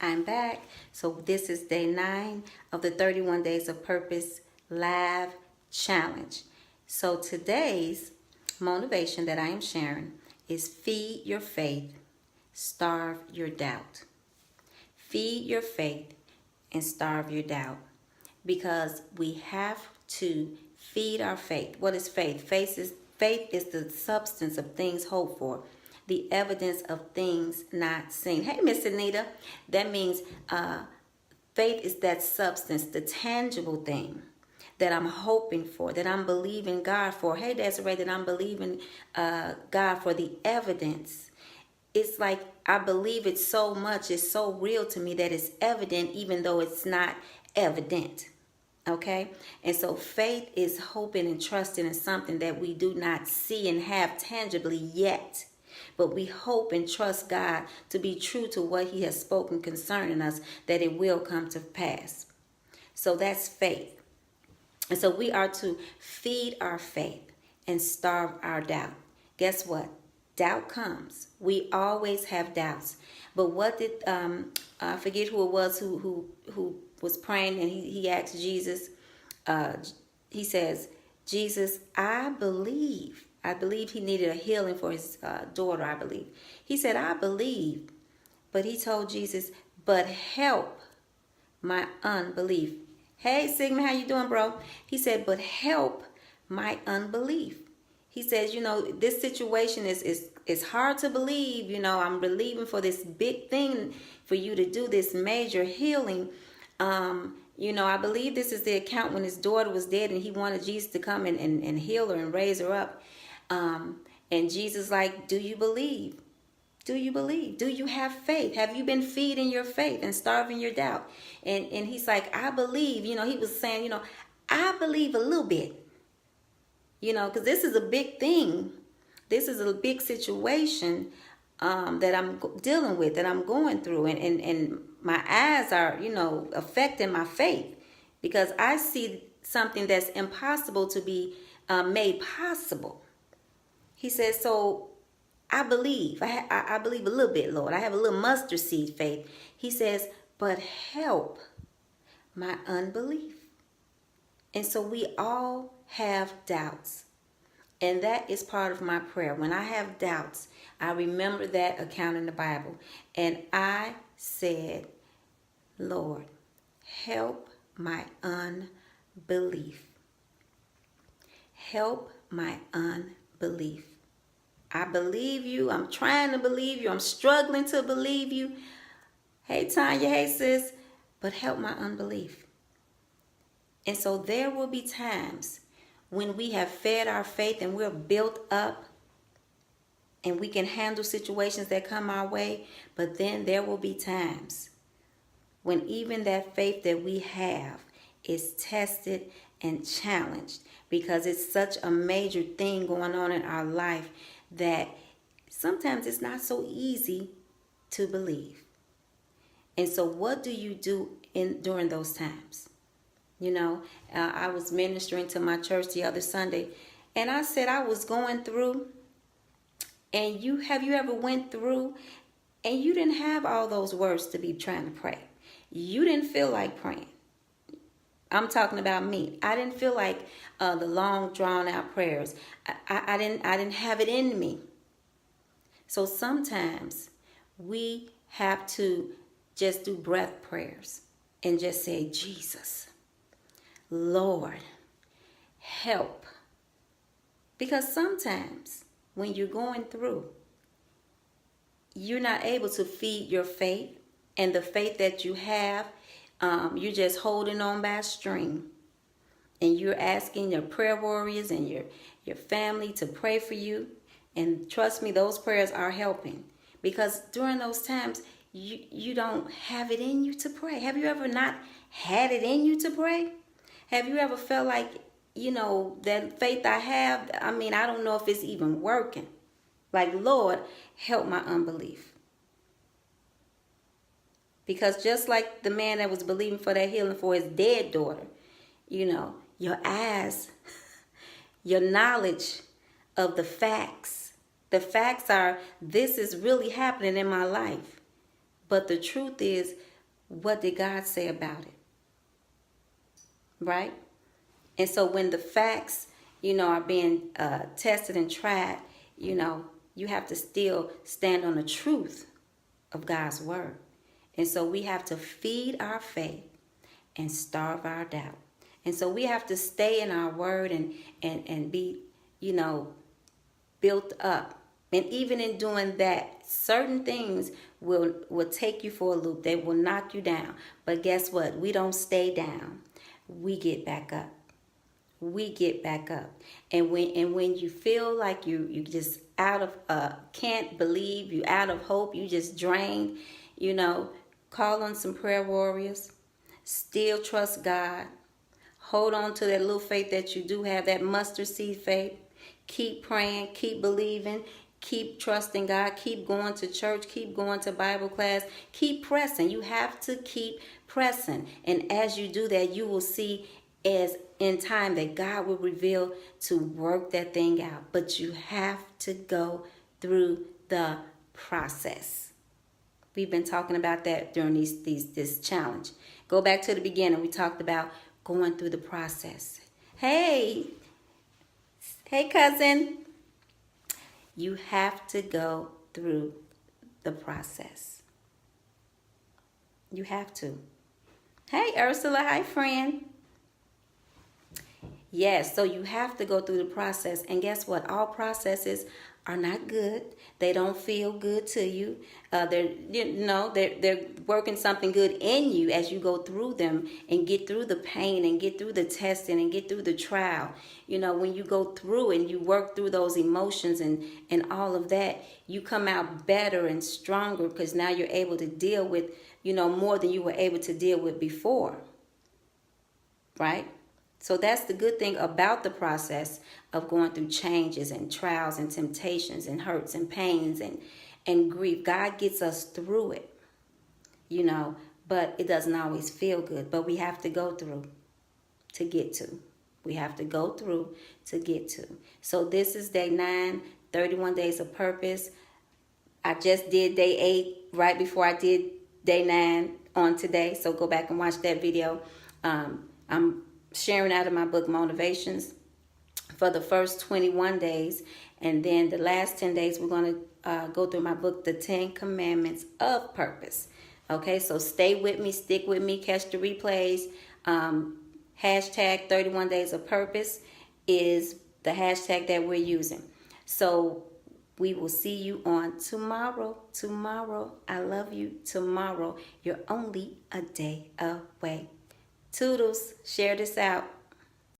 I'm back. So this is day 9 of the 31 Days of Purpose Live Challenge. So today's motivation that I am sharing is feed your faith, starve your doubt. Feed your faith and starve your doubt. Because we have to feed our faith. What is faith? Faith is the substance of things hoped for, the evidence of things not seen. Hey, Miss Anita, that means faith is that substance, the tangible thing that I'm hoping for, that I'm believing God for. Hey, Desiree, that I'm believing God for the evidence. It's like I believe it so much, it's so real to me that it's evident even though it's not evident. Okay? And so faith is hoping and trusting in something that we do not see and have tangibly yet. But we hope and trust God to be true to what he has spoken concerning us, that it will come to pass. So that's faith. And so we are to feed our faith and starve our doubt. Guess what? Doubt comes. We always have doubts. But what did I forget who it was who was praying, and he asked Jesus. He says, Jesus, I believe. I believe he needed a healing for his daughter. I believe he said, I believe, but he told Jesus, but help my unbelief. Hey, Sigma, how you doing, bro? He said, but help my unbelief. He says, this situation is hard to believe. I'm believing for this big thing for you to do this major healing. I believe this is the account when his daughter was dead and he wanted Jesus to come and heal her and raise her up. And Jesus like, do you believe? Do you believe? Do you have faith? Have you been feeding your faith and starving your doubt? And he's like, I believe. He was saying, I believe a little bit. Because this is a big thing. This is a big situation that I'm dealing with, that I'm going through. And my eyes are, affecting my faith. Because I see something that's impossible to be made possible. He says, so I believe. I believe a little bit, Lord. I have a little mustard seed faith. He says, but help my unbelief. And so we all have doubts. And that is part of my prayer. When I have doubts, I remember that account in the Bible. And I said, Lord, help my unbelief. Help my unbelief. I believe you. I'm trying to believe you. I'm struggling to believe you. Hey, Tanya. Hey, sis. But help my unbelief. And so there will be times when we have fed our faith and we're built up and we can handle situations that come our way. But then there will be times when even that faith that we have is tested and challenged, because it's such a major thing going on in our life that sometimes it's not so easy to believe. And so what do you do during those times? I was ministering to my church the other Sunday, and I said I was going through, and have you ever went through and you didn't have all those words to be trying to pray? You didn't feel like praying. I'm talking about me. I didn't feel like the long drawn out prayers. I didn't have it in me. So sometimes we have to just do breath prayers and just say, Jesus, Lord, help. Because sometimes when you're going through, you're not able to feed your faith, and the faith that you have, you're just holding on by a string. And you're asking your prayer warriors and your family to pray for you. And trust me, those prayers are helping. Because during those times, you don't have it in you to pray. Have you ever not had it in you to pray? Have you ever felt like, that faith I have, I don't know if it's even working. Like, Lord, help my unbelief. Because just like the man that was believing for that healing for his dead daughter, your eyes, your knowledge of the facts. The facts are, this is really happening in my life. But the truth is, what did God say about it? Right? And so when the facts, are being tested and tried, you have to still stand on the truth of God's word. And so we have to feed our faith and starve our doubt. And so we have to stay in our word and be, built up. And even in doing that, certain things will take you for a loop. They will knock you down. But guess what? We don't stay down. We get back up. We get back up. And when you feel like you just out of can't believe, you out of hope, you just drained, call on some prayer warriors. Still trust God. Hold on to that little faith that you do have, that mustard seed faith. Keep praying, keep believing, keep trusting God, keep going to church, keep going to Bible class, keep pressing. You have to keep pressing. And as you do that, you will see as in time that God will reveal to work that thing out. But you have to go through the process. We've been talking about that during this challenge. Go back to the beginning. We talked about going through the process. Hey, cousin. You have to go through the process. You have to. Hey, Ursula. Hi, friend. Yes, so you have to go through the process. And guess what? All processes are not good. They don't feel good to you. They're working something good in you as you go through them and get through the pain and get through the testing and get through the trial. When you go through and you work through those emotions and all of that, you come out better and stronger because now you're able to deal with, more than you were able to deal with before. Right? So that's the good thing about the process of going through changes and trials and temptations and hurts and pains and grief. God gets us through it, but it doesn't always feel good. But we have to go through to get to. We have to go through to get to. So this is day 9, 31 days of purpose. I just did day 8 right before I did day 9 on today. So go back and watch that video. I'm sharing out of my book Motivations for the first 21 days, and then the last 10 days we're going to go through my book, The 10 Commandments of Purpose. Okay, so stay with me, stick with me, catch the replays. Hashtag 31 days of purpose is the hashtag that we're using. So we will see you on tomorrow. I love you. Tomorrow, you're only a day away. Toodles, share this out.